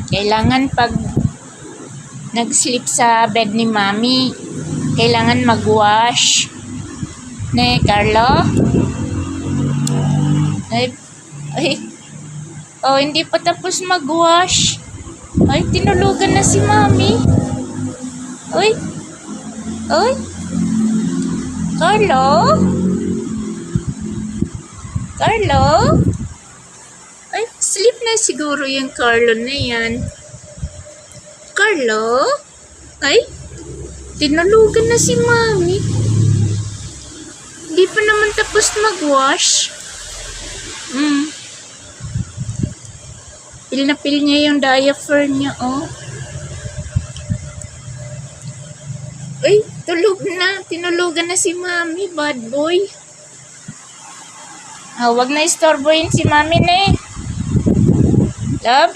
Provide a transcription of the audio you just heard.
Kailangan pag nag-sleep sa bed ni Mami, kailangan mag-wash. Ne, Carlo? Ay. Oh, hindi pa tapos mag-wash. Ay, tinulugan na si Mami. Uy. Uy. Carlo? Carlo? Ay, sleep na siguro yung Carlo na yan. Carlo? Ay, tinulugan na si Mami. Hindi pa naman tapos mag-wash. Pil na pil niya yung diaper niya, oh. Ay, tulog na. Tinulugan na si Mami, bad boy. Wag na istorbohin si Mami na eh. Love you.